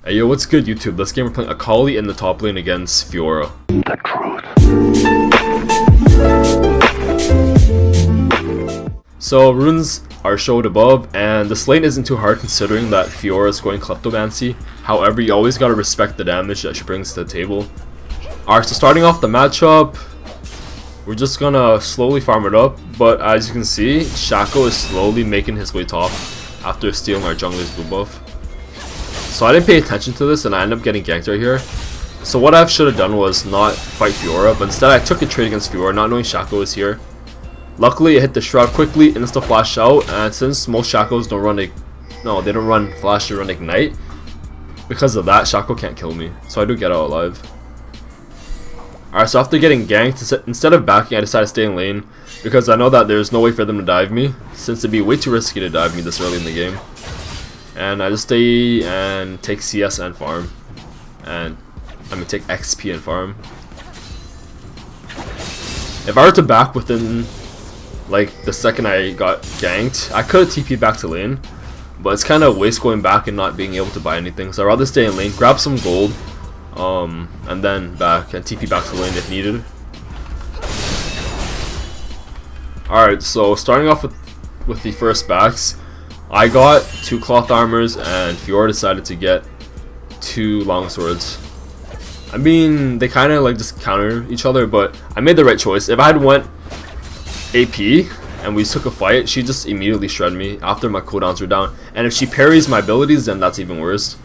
Hey yo, what's good YouTube? This game we're playing AKALI in the top lane against FIORA. The truth. So runes are showed above, and this lane isn't too hard considering that FIORA is going Kleptomancy. However, you always gotta respect the damage that she brings to the table. Alright, so starting off the matchup, we're just gonna slowly farm it up, but as you can see, Shaco is slowly making his way top after stealing our jungler's blue buff. So I didn't pay attention to this and I ended up getting ganked right here. So what I should have done was not fight FIORA, but instead I took a trade against FIORA, not knowing Shaco was here. Luckily I hit the shroud quickly, insta flash out, and since most Shacos don't run they don't run flash, they run ignite. Because of that, Shaco can't kill me, so I do get out alive. Alright, so after getting ganked, instead of backing, I decided to stay in lane because I know that there's no way for them to dive me, since it'd be way too risky to dive me this early in the game. And I just stay and take CS and farm. And take XP and farm. If I were to back within like the second I got ganked, I could have TP'd back to lane, but it's kind of waste going back and not being able to buy anything. So I'd rather stay in lane, grab some gold, and then back and TP back to lane if needed. Alright, so starting off with the first backs, I got 2 cloth armors and FIORA decided to get 2 longswords. I mean, they kind of like just counter each other, but I made the right choice. If I had went AP and we took a fight, she just immediately shred me after my cooldowns were down. And if she parries my abilities, then that's even worse.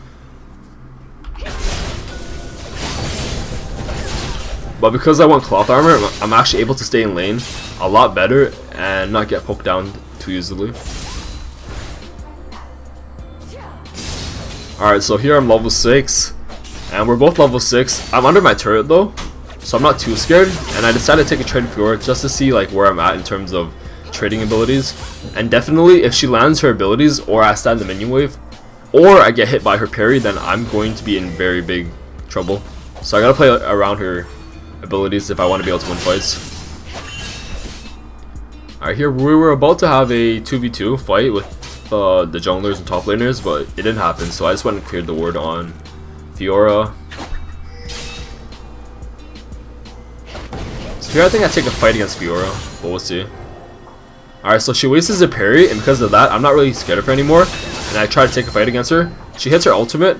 But because I went cloth armor, I'm actually able to stay in lane a lot better and not get poked down too easily. Alright, so here I'm level 6, and we're both level 6. I'm under my turret though, so I'm not too scared, and I decided to take a trade with FIORA just to see like where I'm at in terms of trading abilities. And definitely if she lands her abilities, or I stand the minion wave, or I get hit by her parry, then I'm going to be in very big trouble. So I gotta play around her abilities if I want to be able to win fights. Alright, here we were about to have a 2v2 fight with the junglers and top laners, but it didn't happen, so I just went and cleared the ward on FIORA. So here I think I take a fight against FIORA, but we'll see. Alright, so she wastes a parry, and because of that, I'm not really scared of her anymore, and I try to take a fight against her. She hits her ultimate,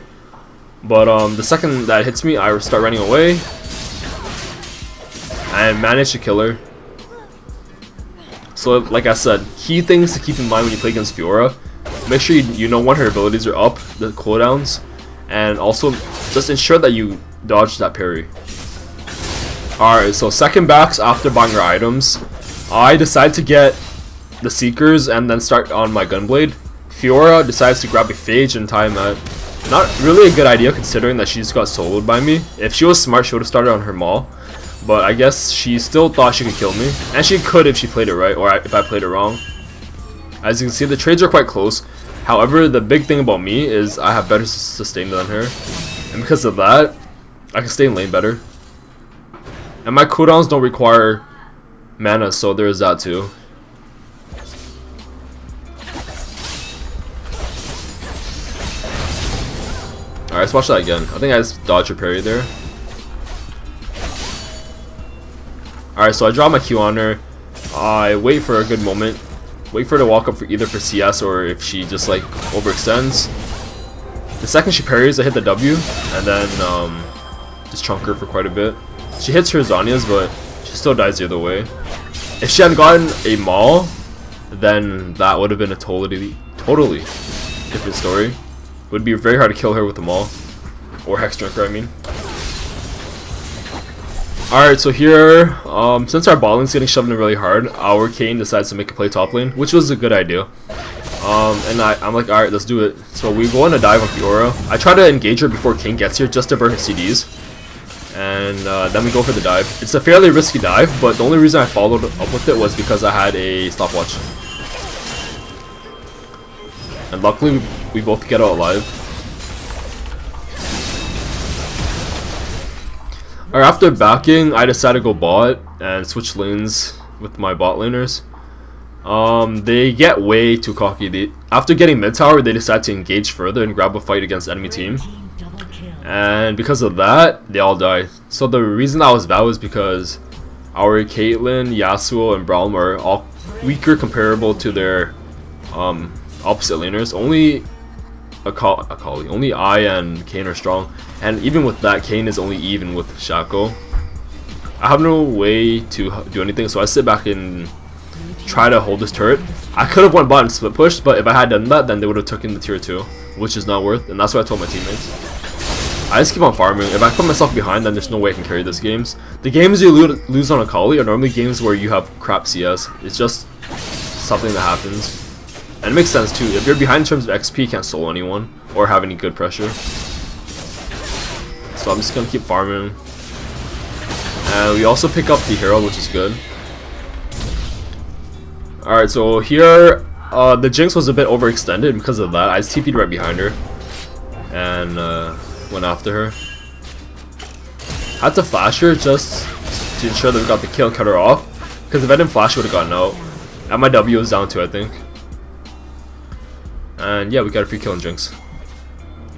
but the second that hits me, I start running away, and manage to kill her. So like I said, key things to keep in mind when you play against FIORA: make sure you know when her abilities are up, the cooldowns, and also just ensure that you dodge that parry. Alright, so second backs after buying her items, I decide to get the Seekers and then start on my Gunblade. FIORA decides to grab a Phage and tie him out. Not really a good idea considering that she just got soloed by me. If she was smart, she would have started on her Maul. But I guess she still thought she could kill me. And she could if she played it right, or if I played it wrong. As you can see, the trades are quite close. However, the big thing about me is I have better sustain than her. And because of that, I can stay in lane better. And my cooldowns don't require mana, so there is that too. Alright, let's watch that again. I think I just dodged her parry there. Alright, so I draw my Q on her. I wait for a good moment. Wait for her to walk up for either for CS or if she just like overextends. The second she parries, I hit the W and then just chunk her for quite a bit. She hits her Zhonya's, but she still dies the other way. If she hadn't gotten a Maul, then that would have been a totally different story. It would be very hard to kill her with a Maul. Or Hex Drinker, I mean. Alright, so here, since our bot lane's getting shoved in really hard, our Kayn decides to make a play top lane, which was a good idea. And I'm like, alright, let's do it. So we go on a dive on FIORA. I try to engage her before Kayn gets here, just to burn her CDs. And then we go for the dive. It's a fairly risky dive, but the only reason I followed up with it was because I had a stopwatch. And luckily, we both get out alive. Alright, after backing, I decided to go bot and switch lanes with my bot laners. They get way too cocky. After getting mid tower, they decide to engage further and grab a fight against enemy team. and because of that, they all die. So the reason that was bad was because our Caitlyn, Yasuo, and Braum are all weaker comparable to their opposite laners. Only AKALI, only I and Kayn are strong, and even with that, Kayn is only even with Shaco. I have no way to do anything, so I sit back and try to hold this turret. I could have won bot and split pushed, but if I had done that, then they would have taken the tier 2, which is not worth, and that's what I told my teammates. I just keep on farming. If I put myself behind, then there's no way I can carry these games. The games you lose on AKALI are normally games where you have crap CS. It's just something that happens. And it makes sense too. If you're behind in terms of XP, you can't solo anyone or have any good pressure. So I'm just gonna keep farming. And we also pick up the hero, which is good. Alright, so here the Jinx was a bit overextended. Because of that, I just TP'd right behind her and went after her. I had to flash her just to ensure that we got the kill and cut her off, because if I didn't flash, we would have gotten out. And my W was down too, I think. And yeah, we got a free kill on Jinx.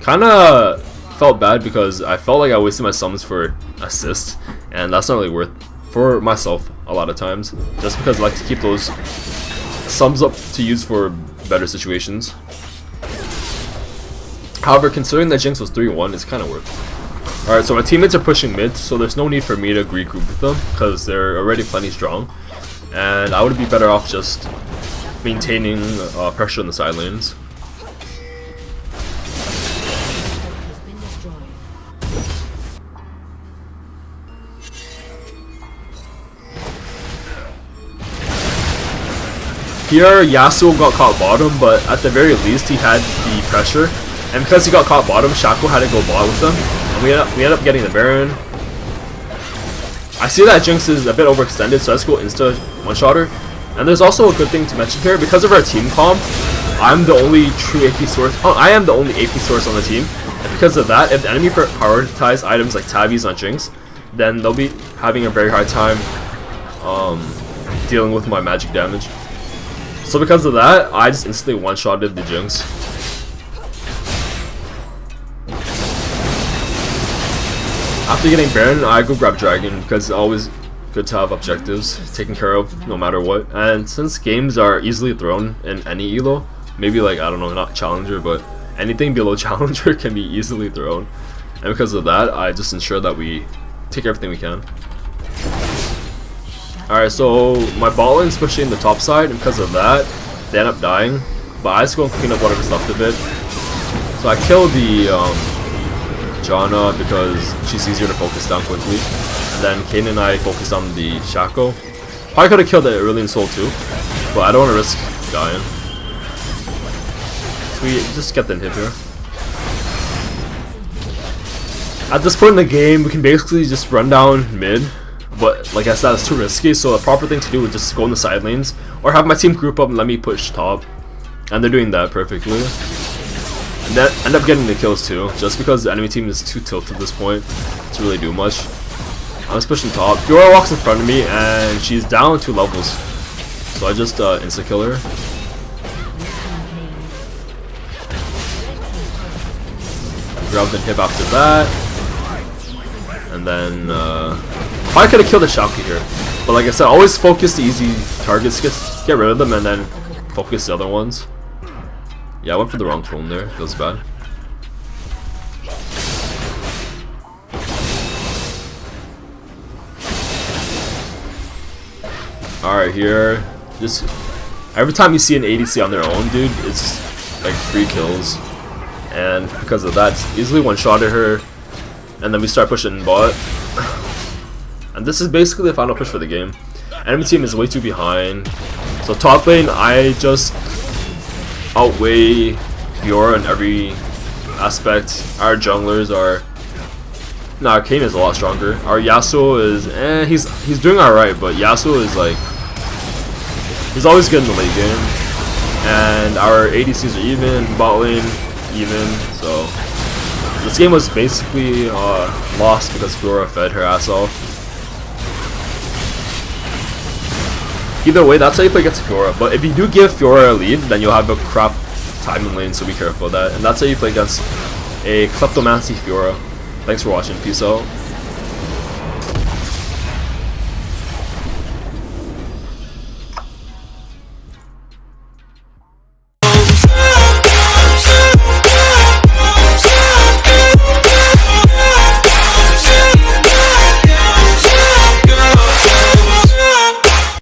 Kinda felt bad because I felt like I wasted my summons for assist, and that's not really worth for myself a lot of times, just because I like to keep those sums up to use for better situations. However, considering that Jinx was 3-1, it's kind of worth it. Alright, so my teammates are pushing mid, so there's no need for me to regroup with them, because they're already plenty strong. And I would be better off just maintaining pressure in the side lanes. Here, Yasuo got caught bottom, but at the very least he had the pressure. And because he got caught bottom, Shaco had to go bot with them. And we ended up getting the Baron. I see that Jinx is a bit overextended, so let's go insta one-shot her. And there's also a good thing to mention here. Because of our team comp, I'm the only true AP source. Oh, I am the only AP source on the team. And because of that, if the enemy prioritize items like tabbies on Jinx, then they'll be having a very hard time dealing with my magic damage. So because of that, I just instantly one-shotted the Jinx. After getting Baron, I go grab Dragon because it's always good to have objectives taken care of no matter what. And since games are easily thrown in any elo, maybe like, I don't know, not Challenger, but anything below Challenger can be easily thrown. And because of that, I just ensure that we take everything we can. Alright, so my bot lane's pushing the top side, and because of that, they end up dying. But I just go and clean up whatever's left of it. So I kill the Janna because she's easier to focus down quickly. And then Kayn and I focused on the Shaco. Probably could have killed the Aurelion Soul too, but I don't want to risk dying. So we just get the inhib here. At this point in the game, we can basically just run down mid. But like I said, it's too risky, so the proper thing to do is just go in the side lanes or have my team group up and let me push top. And they're doing that perfectly. And then end up getting the kills too, just because the enemy team is too tilted at this point to really do much. I'm just pushing top. FIORA walks in front of me and she's down 2 levels. So I just insta-kill her. Grab the hip after that. And then probably could have killed the Shaco here, but like I said, always focus the easy targets, get rid of them, and then focus the other ones. Yeah, I went for the wrong clone there. Feels bad. Alright, here, just every time you see an ADC on their own, dude, it's like 3 kills, and because of that, it's easily one-shotted her, and then we start pushing bot. And this is basically the final push for the game. Enemy team is way too behind. So top lane, I just outweigh FIORA in every aspect. Our junglers are... Nah, Kayn is a lot stronger. Our Yasuo is... he's doing alright, but Yasuo is like... He's always good in the late game. And our ADCs are even, bot lane even, so... This game was basically lost because FIORA fed her ass off. Either way, that's how you play against FIORA. But if you do give FIORA a lead, then you'll have a crap timing lane, so be careful of that. And that's how you play against a Kleptomancy Fiora. Thanks for watching. Peace out.